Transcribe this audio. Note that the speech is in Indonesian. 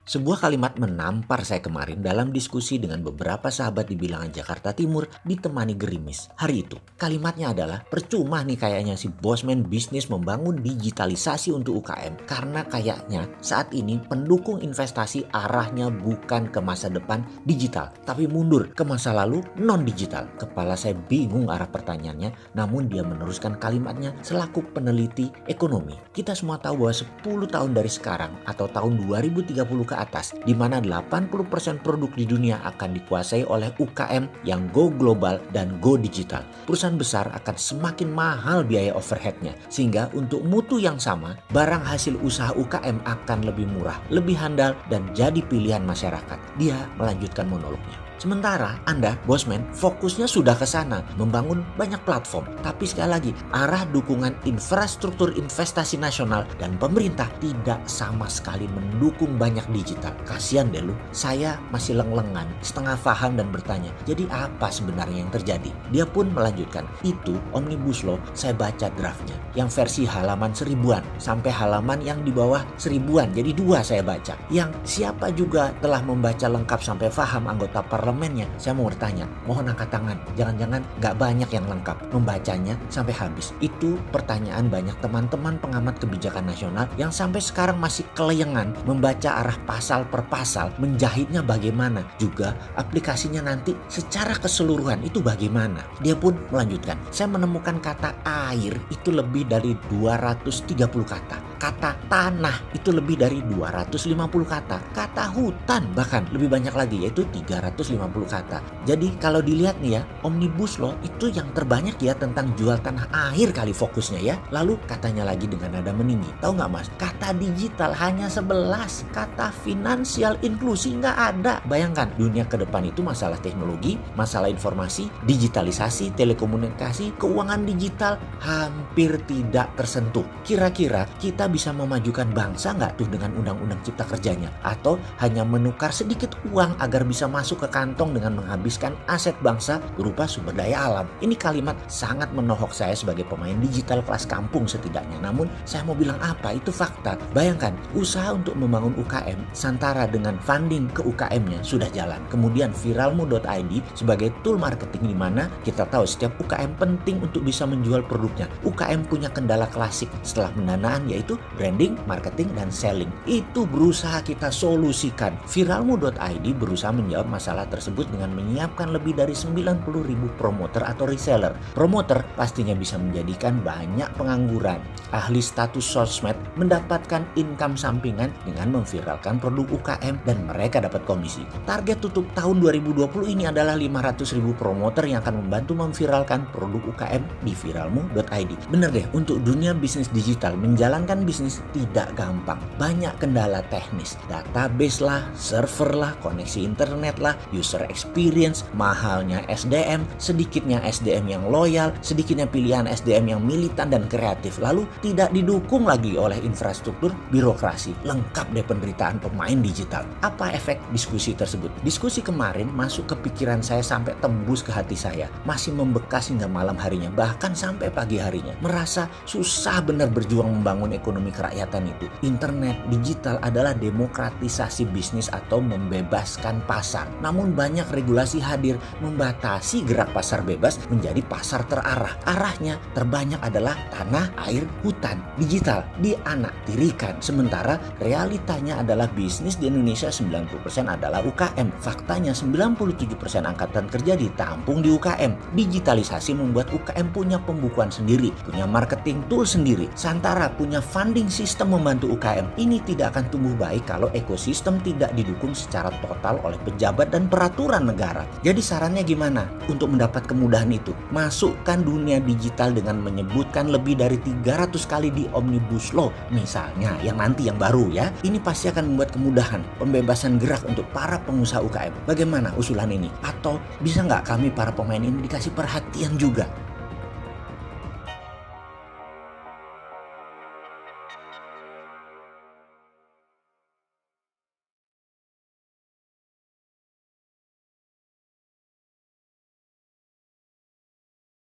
Sebuah kalimat menampar saya kemarin dalam diskusi dengan beberapa sahabat di bilangan Jakarta Timur ditemani gerimis. Hari itu, kalimatnya adalah percuma nih kayaknya si bosman bisnis membangun digitalisasi untuk UKM. Karena kayaknya saat ini pendukung investasi arahnya bukan ke masa depan digital, tapi mundur ke masa lalu non-digital. Kepala saya bingung arah pertanyaannya, namun dia meneruskan kalimatnya selaku peneliti ekonomi. Kita semua tahu bahwa 10 tahun dari sekarang atau tahun 2030 ke atas, di mana 80% produk di dunia akan dikuasai oleh UKM yang go global dan go digital. Perusahaan besar akan semakin mahal biaya overheadnya, sehingga untuk mutu yang sama, barang hasil usaha UKM akan lebih murah, lebih handal, dan jadi pilihan masyarakat. Dia melanjutkan monolognya. Sementara Anda, bosman, fokusnya sudah ke sana, membangun banyak platform. Tapi sekali lagi, arah dukungan infrastruktur investasi nasional dan pemerintah tidak sama sekali mendukung banyak digital. Kasian deh lu, saya masih leng-lengan, setengah paham dan bertanya, jadi apa sebenarnya yang terjadi? Dia pun melanjutkan, itu Omnibus Law saya baca draftnya, yang versi halaman 1000-an sampai halaman yang di bawah 1000-an, jadi 2 saya baca. Yang siapa juga telah membaca lengkap sampai paham anggota parlemennya. Saya mau bertanya, mohon angkat tangan, jangan-jangan gak banyak yang lengkap membacanya sampai habis. Itu pertanyaan banyak teman-teman pengamat kebijakan nasional yang sampai sekarang masih keleyengan membaca arah pasal per pasal, menjahitnya bagaimana, juga aplikasinya nanti secara keseluruhan itu bagaimana. Dia pun melanjutkan, saya menemukan kata air itu lebih dari 230 kata. Kata tanah itu lebih dari 250 kata. Kata hutan bahkan lebih banyak lagi, yaitu 350 kata. Jadi kalau dilihat nih ya, Omnibus Law itu yang terbanyak ya tentang jual tanah air kali fokusnya ya. Lalu katanya lagi dengan nada meninggi. Tahu nggak mas? Kata digital hanya 11. Kata finansial inklusi nggak ada. Bayangkan dunia ke depan itu masalah teknologi, masalah informasi, digitalisasi, telekomunikasi, keuangan digital hampir tidak tersentuh. Kira-kira kita bisa memajukan bangsa nggak tuh dengan undang-undang cipta kerjanya? Atau hanya menukar sedikit uang agar bisa masuk ke kantong dengan menghabiskan aset bangsa berupa sumber daya alam? Ini kalimat sangat menohok saya sebagai pemain digital kelas kampung setidaknya. Namun saya mau bilang apa? Itu fakta. Bayangkan usaha untuk membangun UKM Santara dengan funding ke UKM-nya sudah jalan. Kemudian viralmu.id sebagai tool marketing di mana kita tahu setiap UKM penting untuk bisa menjual produknya. UKM punya kendala klasik setelah pendanaan yaitu branding, marketing, dan selling. Itu berusaha kita solusikan. Viralmu.id berusaha menjawab masalah tersebut dengan menyiapkan lebih dari 90.000 promoter atau reseller. Promoter pastinya bisa menjadikan banyak pengangguran. Ahli status sosmed mendapatkan income sampingan dengan memviralkan produk UKM dan mereka dapat komisi. Target tutup tahun 2020 ini adalah 500.000 promoter yang akan membantu memviralkan produk UKM di viralmu.id. Bener deh, untuk dunia bisnis digital menjalankan bisnis tidak gampang. Banyak kendala teknis, database lah, server lah, koneksi internet lah, user experience, mahalnya SDM, sedikitnya SDM yang loyal, sedikitnya pilihan SDM yang militan dan kreatif, lalu tidak didukung lagi oleh infrastruktur birokrasi. Lengkap deh penderitaan pemain digital. Apa efek diskusi tersebut? Diskusi kemarin masuk ke pikiran saya sampai tembus ke hati saya, masih membekas hingga malam harinya, bahkan sampai pagi harinya. Merasa susah benar berjuang membangun ekonomi kerakyatan itu. Internet digital adalah demokratisasi bisnis atau membebaskan pasar. Namun banyak regulasi hadir membatasi gerak pasar bebas menjadi pasar terarah. Arahnya terbanyak adalah tanah, air, hutan, digital dianaktirikan. Sementara realitanya adalah bisnis di Indonesia 90% adalah UKM. Faktanya 97% angkatan kerja ditampung di UKM. Digitalisasi membuat UKM punya pembukuan sendiri, punya marketing tool sendiri. Santara punya funding sistem membantu UKM. Ini tidak akan tumbuh baik kalau ekosistem tidak didukung secara total oleh pejabat dan peraturan negara. Jadi sarannya gimana untuk mendapat kemudahan itu? Masukkan dunia digital dengan menyebutkan lebih dari 300 kali di Omnibus Law misalnya, yang nanti yang baru ya. Ini pasti akan membuat kemudahan, pembebasan gerak untuk para pengusaha UKM. Bagaimana usulan ini? Atau bisa nggak kami para pemain ini dikasih perhatian juga?